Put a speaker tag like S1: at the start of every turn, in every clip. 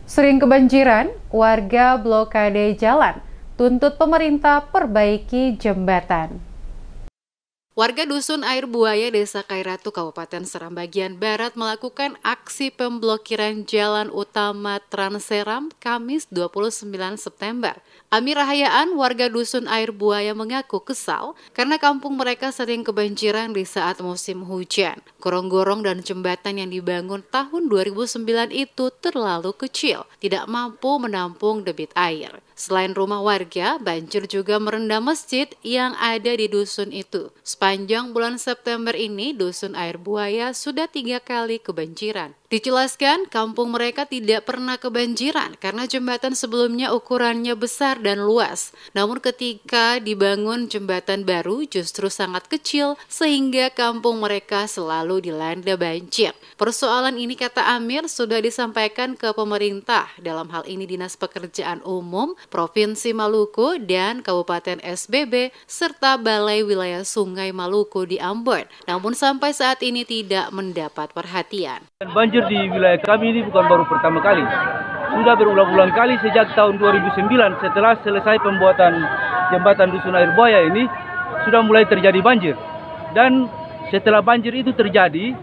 S1: Sering kebanjiran, warga blokade jalan, tuntut pemerintah perbaiki jembatan. Warga Dusun Air Buaya, Desa Kairatu, Kabupaten Seram bagian Barat melakukan aksi pemblokiran jalan utama Transeram Kamis 29 September. Amir Rahayaan, warga Dusun Air Buaya mengaku kesal karena kampung mereka sering kebanjiran di saat musim hujan. Gorong-gorong dan jembatan yang dibangun tahun 2009 itu terlalu kecil, tidak mampu menampung debit air. Selain rumah warga, banjir juga merendam masjid yang ada di dusun itu. Sepanjang bulan September ini, Dusun Air Buaya sudah 3 kali kebanjiran. Dijelaskan, kampung mereka tidak pernah kebanjiran karena jembatan sebelumnya ukurannya besar dan luas. Namun ketika dibangun jembatan baru justru sangat kecil sehingga kampung mereka selalu dilanda banjir. Persoalan ini, kata Amir, sudah disampaikan ke pemerintah, dalam hal ini Dinas Pekerjaan Umum Provinsi Maluku dan Kabupaten SBB serta Balai Wilayah Sungai Maluku di Ambon. Namun sampai saat ini tidak mendapat perhatian.
S2: Banjir di wilayah kami ini bukan baru pertama kali. Sudah berulang-ulang kali sejak tahun 2009 setelah selesai pembuatan jembatan Dusun Air Buaya ini sudah mulai terjadi banjir. Dan setelah banjir itu terjadi,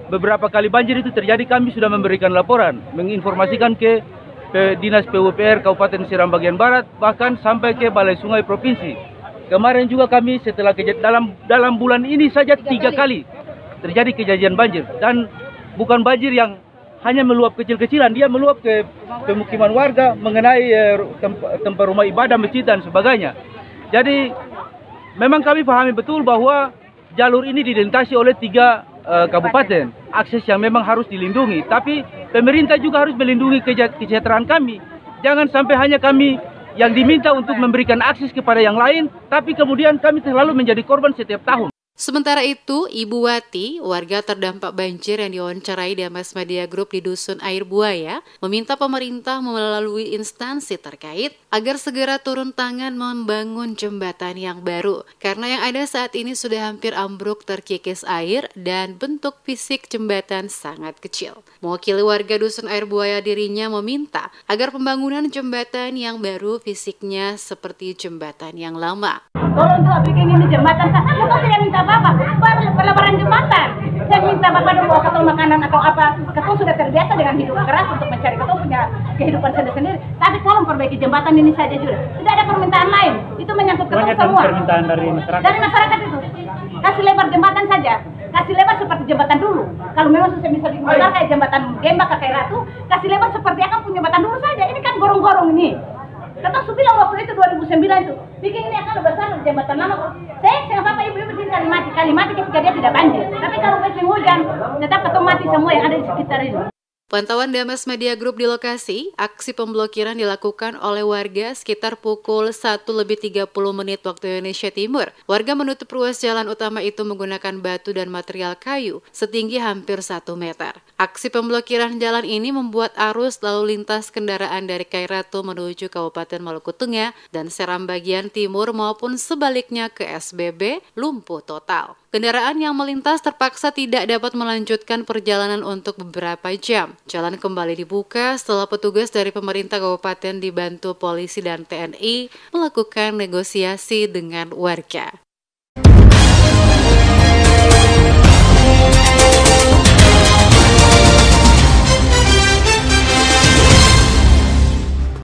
S2: beberapa kali banjir itu terjadi, kami sudah memberikan laporan, menginformasikan ke Dinas PUPR Kabupaten Seram bagian Barat, bahkan sampai ke Balai Sungai Provinsi. Kemarin juga kami setelah dalam bulan ini saja 3 kali terjadi kejadian banjir, dan bukan banjir yang hanya meluap kecil-kecilan, dia meluap ke pemukiman warga mengenai tempat rumah ibadah, masjid dan sebagainya. Jadi memang kami pahami betul bahwa jalur ini dilintasi oleh 3 kabupaten, akses yang memang harus dilindungi. Tapi pemerintah juga harus melindungi kesejahteraan kami. Jangan sampai hanya kami yang diminta untuk memberikan akses kepada yang lain, tapi kemudian kami selalu menjadi korban setiap tahun.
S1: Sementara itu, Ibu Wati, warga terdampak banjir yang diwawancarai di MS Media Group di Dusun Air Buaya, meminta pemerintah melalui instansi terkait agar segera turun tangan membangun jembatan yang baru. Karena yang ada saat ini sudah hampir ambruk, terkikis air, dan bentuk fisik jembatan sangat kecil. Mewakili warga Dusun Air Buaya, dirinya meminta agar pembangunan jembatan yang baru fisiknya seperti jembatan yang lama.
S3: Tolong juga bikin ini jembatan. Saya tidak minta apa-apa, pelebaran jembatan. Saya minta bapak dulu ketemu makanan atau apa. Ketemu sudah terbiasa dengan hidup keras untuk mencari ketemu punya kehidupan sendiri-sendiri. Tapi tolong perbaiki jembatan ini saja juga. Tidak ada permintaan lain. Itu menyangkut ketemu semua. Permintaan dari masyarakat. Dari masyarakat itu. Kasih lebar jembatan saja. Kasih lebar seperti jembatan dulu. Kalau memang susah bisa dimasak kayak jembatan Gemba ke Kairatu, kasih lebar seperti akan punya jembatan dulu saja. Ini kan gorong-gorong ini. Kata bilang waktu itu 2009 itu, bikin ini akan besar jembatan lama. Saya apa ibu-ibu di kali mati ketika dia tidak banjir. Tapi kalau musim hujan, tetap ketemu mati semua yang ada di sekitar ini.
S1: Pantauan DMS Media Group di lokasi, aksi pemblokiran dilakukan oleh warga sekitar pukul 1:30 waktu Indonesia Timur. Warga menutup ruas jalan utama itu menggunakan batu dan material kayu setinggi hampir 1 meter. Aksi pemblokiran jalan ini membuat arus lalu lintas kendaraan dari Kairatu menuju Kabupaten Maluku Tengah dan Seram bagian timur maupun sebaliknya ke SBB lumpuh total. Kendaraan yang melintas terpaksa tidak dapat melanjutkan perjalanan untuk beberapa jam. Jalan kembali dibuka setelah petugas dari pemerintah kabupaten dibantu polisi dan TNI melakukan negosiasi dengan warga.